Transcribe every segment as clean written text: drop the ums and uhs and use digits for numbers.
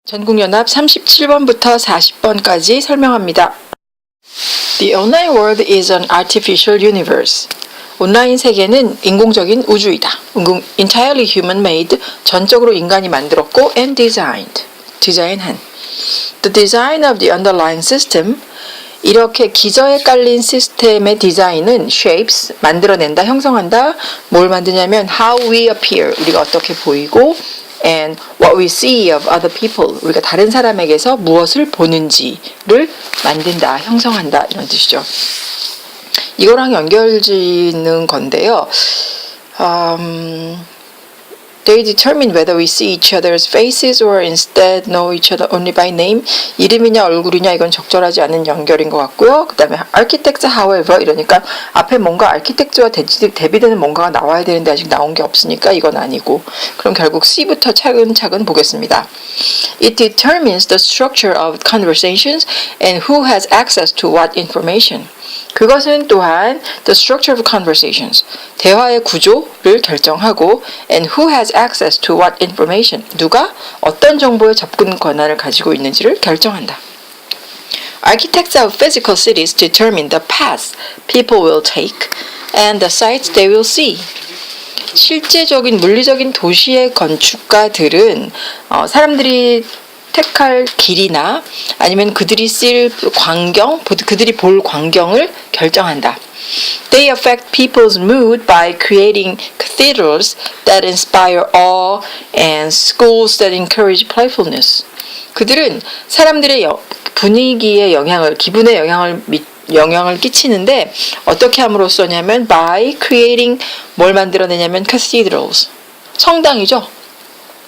전국연합 37번부터 40번까지 설명합니다. The online world is an artificial universe. 온라인 세계는 인공적인 우주이다. Entirely human-made, 전적으로 인간이 만들었고 and designed, 디자인한. The design of the underlying system, 이렇게 기저에 깔린 시스템의 디자인은 shapes, 만들어낸다, 형성한다. 뭘 만드냐면 how we appear, 우리가 어떻게 보이고 and what we see of other people, 우리가 다른 사람에게서 무엇을 보는지를 만든다, 형성한다, 이런 뜻이죠. 이거랑 연결짓는 건데요. They determine whether we see each other's faces or instead know each other only by name. 이름이냐 얼굴이냐 이건 적절하지 않은 연결인 것 같고요. 그 다음에 architects however, 이러니까 앞에 뭔가 architect와 대비되는 뭔가가 나와야 되는데 아직 나온 게 없으니까 이건 아니고, 그럼 결국 C부터 차근차근 보겠습니다. It determines the structure of conversations and who has access to what information. 그것은 또한 the structure of conversations, 대화의 구조를 결정하고 and who has access to what information, 누가 어떤 정보의 접근 권한을 가지고 있는지를 결정한다. Architects of physical cities determine the paths people will take and the sights they will see. 실제적인 물리적인 도시의 건축가들은 사람들이 택할 길이나 아니면 그들이 쓸 광경, 그들이 볼 광경을 결정한다. They affect people's mood by creating cathedrals that inspire awe and schools that encourage playfulness. 그들은 사람들의 분위기에 기분에 영향을 끼치는데 어떻게 함으로써냐면 by creating, 뭘 만들어내냐면 cathedrals, 성당이죠.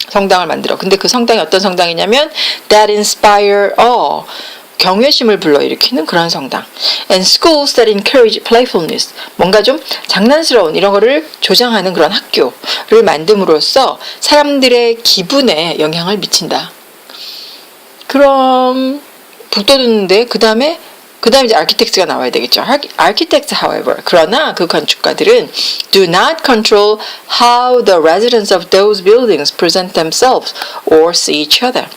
성당을 만들어. 근데 그 성당이 어떤 성당이냐면 that inspire awe, 경외심을 불러일으키는 그런 성당. And schools that encourage playfulness, 뭔가 좀 장난스러운 이런 거를 조장하는 그런 학교를 만듦으로써 사람들의 기분에 영향을 미친다. 그럼 북돋우는데 그 다음에 이제 architects가 나와야 되겠죠. Architects, however, 그러나 그 건축가들은 do not control how the residents of those buildings present themselves or see each other.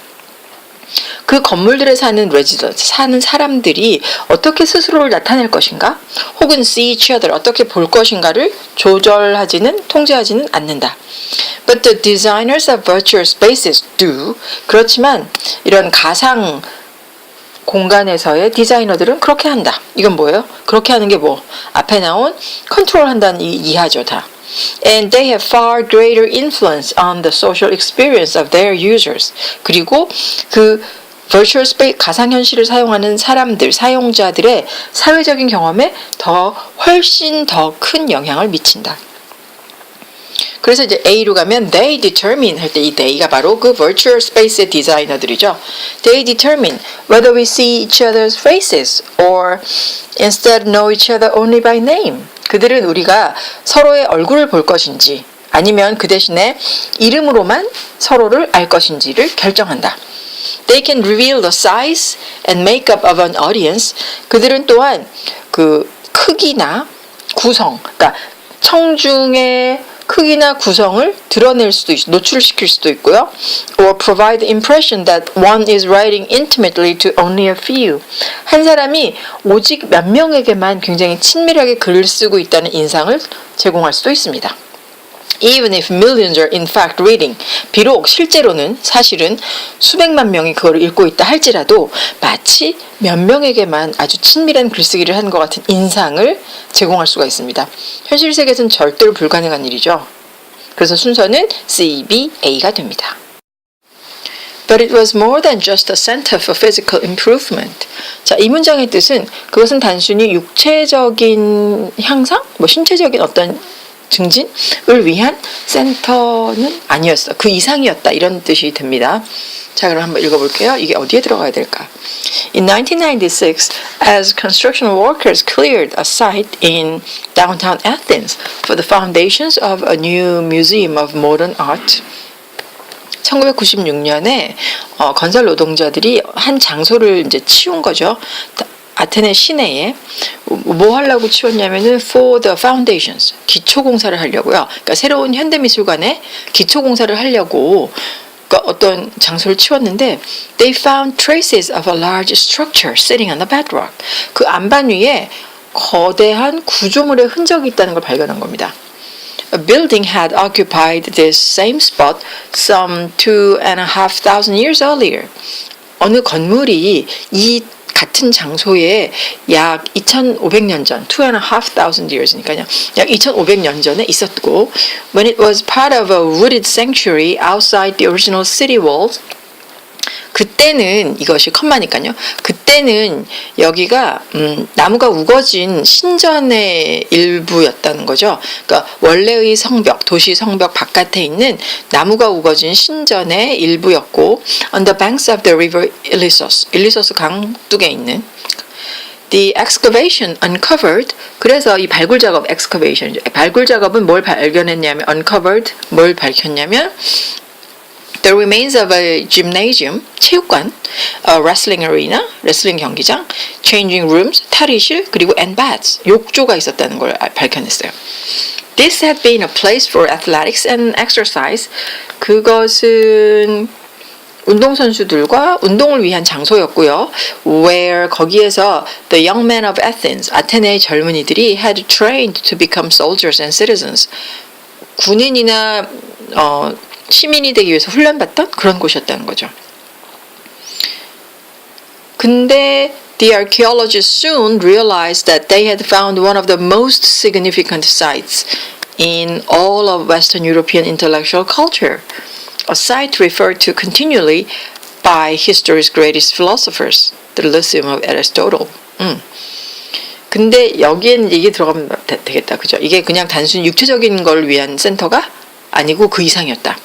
그 건물들에 사는 사람들이 어떻게 스스로를 나타낼 것인가, 혹은 see each other, 어떻게 볼 것인가를 통제하지는 않는다. But the designers of virtual spaces do. 그렇지만 이런 가상 공간에서의 디자이너들은 그렇게 한다. 이건 뭐예요? 그렇게 하는 게 앞에 나온 컨트롤한다는 이하죠, 다. And they have far greater influence on the social experience of their users. 그리고 그 virtual space, 가상현실을 사용하는 사용자들의 사회적인 경험에 훨씬 더 큰 영향을 미친다. 그래서 이제 A로 가면 they determine 할 때 이 they가 바로 그 virtual space의 디자이너들이죠. They determine whether we see each other's faces or instead know each other only by name. 그들은 우리가 서로의 얼굴을 볼 것인지 아니면 그 대신에 이름으로만 서로를 알 것인지를 결정한다. They can reveal the size and makeup of an audience. 그들은 또한 그 크기나 구성, 그러니까 청중의 크기나 구성을 드러낼 수도 노출시킬 수도 있고요. Or provide the impression that one is writing intimately to only a few. 한 사람이 오직 몇 명에게만 굉장히 친밀하게 글을 쓰고 있다는 인상을 제공할 수도 있습니다. Even if millions are in fact reading, 비록 실제로는 사실은 수백만 명이 그걸 읽고 있다 할지라도 마치 몇 명에게만 아주 친밀한 글쓰기를 하는 것 같은 인상을 제공할 수가 있습니다. 현실 세계에서는 절대로 불가능한 일이죠. 그래서 순서는 C, B, A가 됩니다. But it was more than just a center for physical improvement. 자, 이 문장의 뜻은 그것은 단순히 육체적인 향상, 신체적인 어떤 증진을 위한 센터는 아니었어. 그 이상이었다. 이런 뜻이 됩니다. 자, 그럼 한번 읽어볼게요. 이게 어디에 들어가야 될까? In 1996, as construction workers cleared a site in downtown Athens for the foundations of a new museum of modern art, 1996년에 건설 노동자들이 한 장소를 이제 치운 거죠. 아테네 시내에 뭐 하려고 치웠냐면은 for the foundations, 기초 공사를 하려고요. 그러니까 새로운 현대미술관에 기초 공사를 하려고 어떤 장소를 치웠는데 they found traces of a large structure sitting on the bedrock. 그 안반 위에 거대한 구조물의 흔적이 있다는 걸 발견한 겁니다. A building had occupied this same spot some 2,500 years earlier. 어느 건물이 이 같은 장소에 약 2,500년 전, 2,500 years니까요. 약 2,500년 전에 있었고, when it was part of a wooded sanctuary outside the original city walls, 그때는 이것이 컴마니까요. 그때는 여기가 나무가 우거진 신전의 일부였다는 거죠. 그러니까 원래의 성벽, 도시 성벽 바깥에 있는 나무가 우거진 신전의 일부였고, on the banks of the river Ilissos, 일리소스 강둑에 있는 the excavation uncovered. 그래서 이 발굴 작업, excavation, 발굴 작업은 뭘 발견했냐면 uncovered, 뭘 밝혔냐면 the remains of a gymnasium, 체육관, a wrestling arena, 레슬링 경기장, changing rooms, 탈의실, 그리고 and baths, 욕조가 있었다는 걸 밝혀냈어요. This had been a place for athletics and exercise. 그것은 운동선수들과 운동을 위한 장소였고요. Where 거기에서 the young men of Athens, 아테네의 젊은이들이 had trained to become soldiers and citizens. 군인이나 시민이 되기 위해서 훈련받던 그런 곳이었다는 거죠. 근데 the archaeologists soon realized that they had found one of the most significant sites in all of Western European intellectual culture, a site referred to continually by history's greatest philosophers, the Lyceum of Aristotle. 근데 여기에는 이게 들어가면 되겠다, 그죠? 이게 그냥 단순히 육체적인 걸 위한 센터가 아니고 그 이상이었다.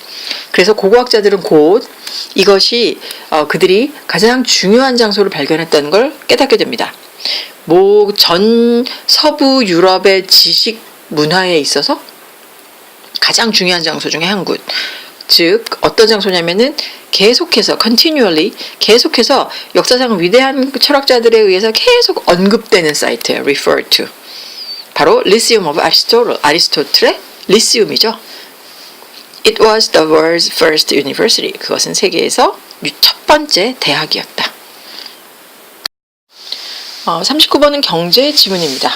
그래서 고고학자들은 곧 이것이 그들이 가장 중요한 장소를 발견했다는 걸 깨닫게 됩니다. 전 서부 유럽의 지식 문화에 있어서 가장 중요한 장소 중에 한 곳. 즉 어떤 장소냐면은 계속해서 continually 계속해서 역사상 위대한 철학자들에 의해서 계속 언급되는 사이트예요. referred to. 바로 Lyceum of Aristotle, 아리스토텔의 리시움이죠. It was the world's first university. 그것은 세계에서 첫 번째 대학이었다. 39번은 경제 지문입니다.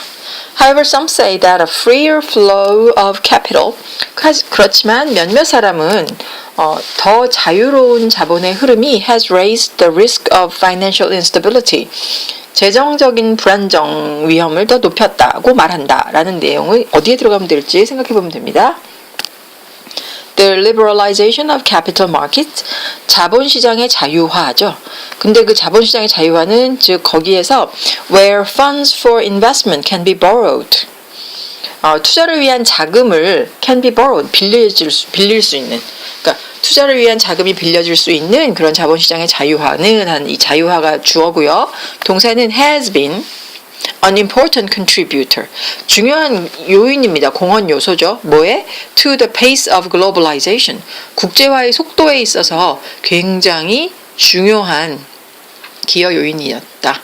However, some say that a freer flow of capital. 그렇지만 몇몇 사람은 더 자유로운 자본의 흐름이 has raised the risk of financial instability. 재정적인 불안정 위험을 더 높였다고 말한다라는 내용을 어디에 들어가면 될지 생각해 보면 됩니다. The liberalization of capital markets, 자본시장의 자유화죠. 근데 그 자본시장의 자유화는 즉 거기에서 where funds for investment can be borrowed, 투자를 위한 자금을 can be borrowed, 빌릴 수 있는, 그러니까 투자를 위한 자금이 빌려질 수 있는 그런 자본시장의 자유화는 이 자유화가 주어고요. 동사는 has been an important contributor. 중요한 요인입니다. 공헌 요소죠. 뭐에? To the pace of globalization. 국제화의 속도에 있어서 굉장히 중요한 기여 요인이었다.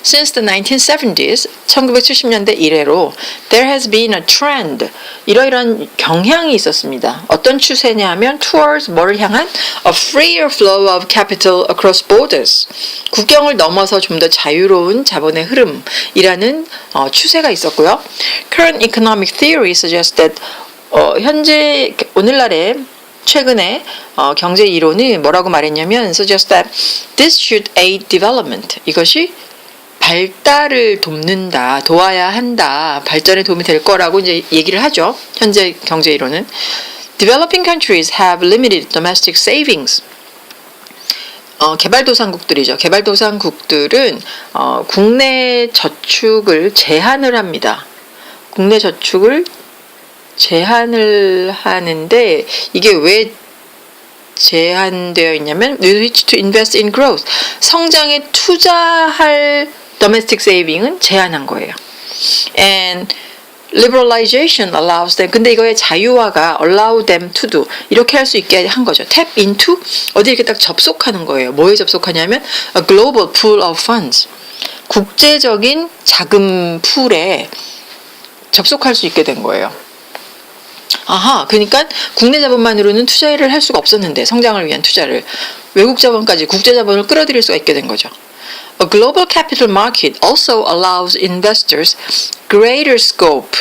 Since the 1970s, 1970년대 이래로 there has been a trend, 이러이러한 경향이 있었습니다. 어떤 추세냐 하면 towards 뭐를 향한 a freer flow of capital across borders, 국경을 넘어서 좀 더 자유로운 자본의 흐름이라는 추세가 있었고요. Current economic theory suggests that 현재 오늘날의 최근에 경제 이론은 뭐라고 말했냐면 suggest that this should aid development. 이것이 발달을 돕는다, 도와야 한다, 발전에 도움이 될 거라고 이제 얘기를 하죠. 현재 경제 이론은 Developing countries have limited domestic savings. 개발도상국들이죠. 개발도상국들은 국내 저축을 제한을 합니다. 국내 저축을 제한을 하는데 이게 왜 제한되어 있냐면 we wish to invest in growth. 성장에 투자할 domestic saving은 제한한 거예요. And liberalization allows them. 근데 이거의 자유화가 allow them to do. 이렇게 할 수 있게 한 거죠. tap into. 어디 이렇게 딱 접속하는 거예요. 뭐에 접속하냐면 a global pool of funds. 국제적인 자금 풀에 접속할 수 있게 된 거예요. 아하, 그러니까 국내 자본만으로는 투자를 할 수가 없었는데 성장을 위한 투자를 외국 자본까지 국제 자본을 끌어들일 수가 있게 된 거죠. A global capital market also allows investors greater scope.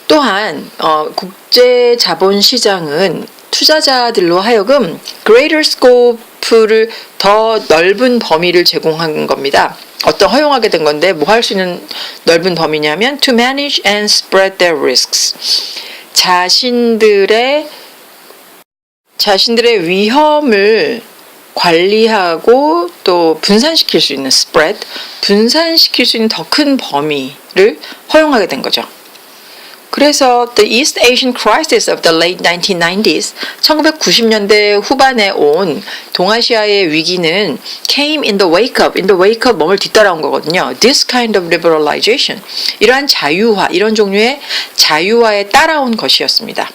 또한 국제 자본 시장은 투자자들로 하여금 greater scope를 더 넓은 범위를 제공한 겁니다. 어떤 허용하게 된 건데 뭐 할 수 있는 넓은 범위냐면 to manage and spread their risks. 자신들의 위험을 관리하고 또 분산시킬 수 있는 spread, 분산시킬 수 있는 더 큰 범위를 허용하게 된 거죠. 그래서 the East Asian crisis of the late 1990s, 1990년대 후반에 온 동아시아의 위기는 came in the wake of 뭐를 뒤따라온 거거든요. This kind of liberalization, 이러한 자유화, 이런 종류의 자유화에 따라온 것이었습니다.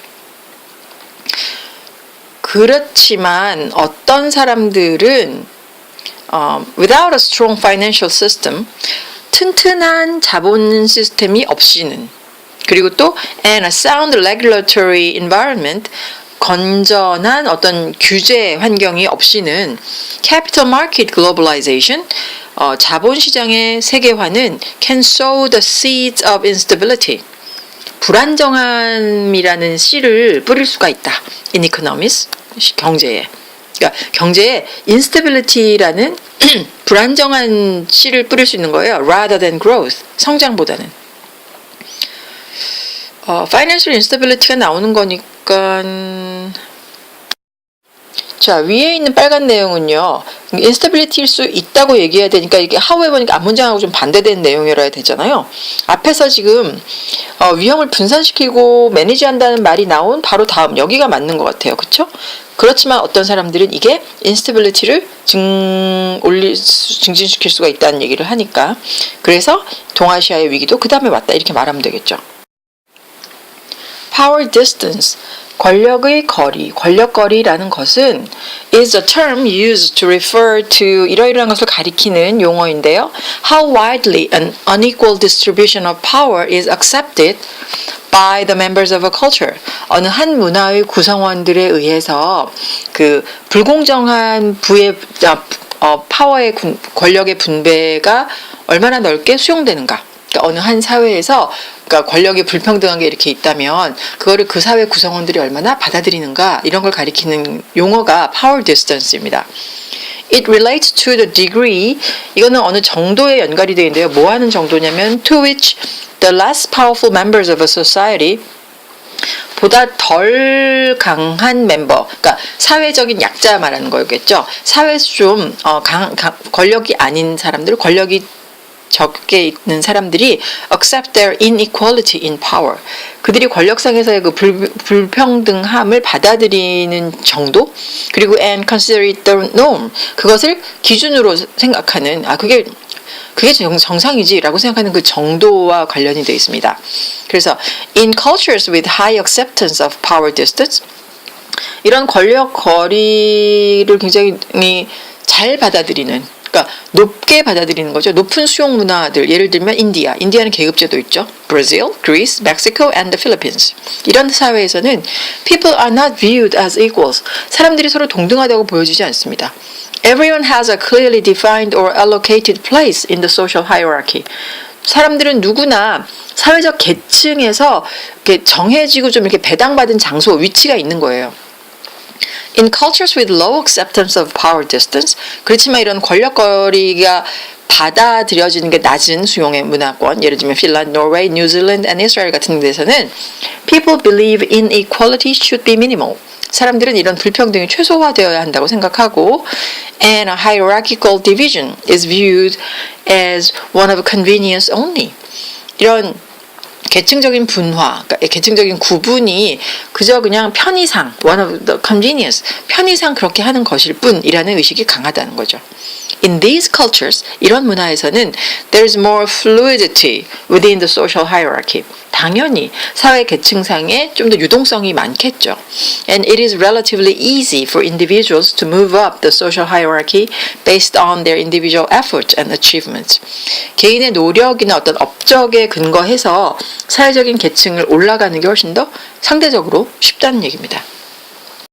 그렇지만 어떤 사람들은 without a strong financial system, 튼튼한 자본 시스템이 없이는, 그리고 또 and a sound regulatory environment, 건전한 어떤 규제 환경이 없이는 capital market globalization, 자본시장의 세계화는 can sow the seeds of instability, 불안정함이라는 씨를 뿌릴 수가 있다. In economics, 경제에. 그러니까 경제에 instability라는 불안정한 씨를 뿌릴 수 있는 거예요. Rather than growth, 성장보다는. financial instability가 나오는 거니까 자, 위에 있는 빨간 내용은요, instability일 수 있다고 얘기해야 되니까 이게 however니까 앞문장하고 좀 반대되는 내용이라 해야 되잖아요. 앞에서 지금 위험을 분산시키고 매니지한다는 말이 나온 바로 다음 여기가 맞는 것 같아요. 그렇죠? 그렇지만 어떤 사람들은 이게 instability를 증진시킬 수가 있다는 얘기를 하니까, 그래서 동아시아의 위기도 그 다음에 맞다 이렇게 말하면 되겠죠. Power distance, 권력의 거리, 권력거리라는 것은 is a term used to refer to 이러이러한 것을 가리키는 용어인데요. How widely an unequal distribution of power is accepted by the members of a culture. 어느 한 문화의 구성원들에 의해서 그 불공정한 파워의 권력의 분배가 얼마나 넓게 수용되는가. 그러니까 어느 한 사회에서 그러니까 권력이 불평등한 게 이렇게 있다면 그거를 그 사회 구성원들이 얼마나 받아들이는가, 이런 걸 가리키는 용어가 power distance입니다. It relates to the degree, 이거는 어느 정도에 연관이 되어 있는데요. 뭐 하는 정도냐면 to which the less powerful members of a society, 보다 덜 강한 멤버, 그러니까 사회적인 약자 말하는 거겠죠. 사회에서 좀 권력이 아닌 사람들, 권력이 적게 있는 사람들이 accept their inequality in power, 그들이 권력상에서의 그 불평등함을 받아들이는 정도, 그리고 and consider it the norm, 그것을 기준으로 생각하는, 그게 정상이지라고 생각하는 그 정도와 관련이 되어 있습니다. 그래서 in cultures with high acceptance of power distance, 이런 권력 거리를 굉장히 잘 받아들이는, 그러니까 높게 받아들이는 거죠. 높은 수용 문화들, 예를 들면 인디아는 계급제도 있죠. Brazil, Greece, Mexico, and the Philippines. 이런 사회에서는 people are not viewed as equals. 사람들이 서로 동등하다고 보여지지 않습니다. Everyone has a clearly defined or allocated place in the social hierarchy. 사람들은 누구나 사회적 계층에서 이렇게 정해지고 좀 이렇게 배당받은 장소, 위치가 있는 거예요. In cultures with low acceptance of power distance, 그렇지만 이런 권력거리가 받아들여지는 게 낮은 수용의 문화권, 예를 들면 핀란드, 노르웨이, 뉴질랜드, and 이스라엘 같은 데서는 people believe inequality should be minimal. 사람들은 이런 불평등이 최소화되어야 한다고 생각하고, and a hierarchical division is viewed as one of convenience only. 이런 계층적인 분화, 그러니까 계층적인 구분이 그저 그냥 편의상, one of the convenience, 편의상 그렇게 하는 것일 뿐이라는 의식이 강하다는 거죠. In these cultures, 이런 문화에서는 there's more fluidity within the social hierarchy. 당연히 사회 계층상에 좀 더 유동성이 많겠죠. And it is relatively easy for individuals to move up the social hierarchy based on their individual effort and achievements. 개인의 노력이나 어떤 업적에 근거해서 사회적인 계층을 올라가는 게 훨씬 더 상대적으로 쉽다는 얘기입니다.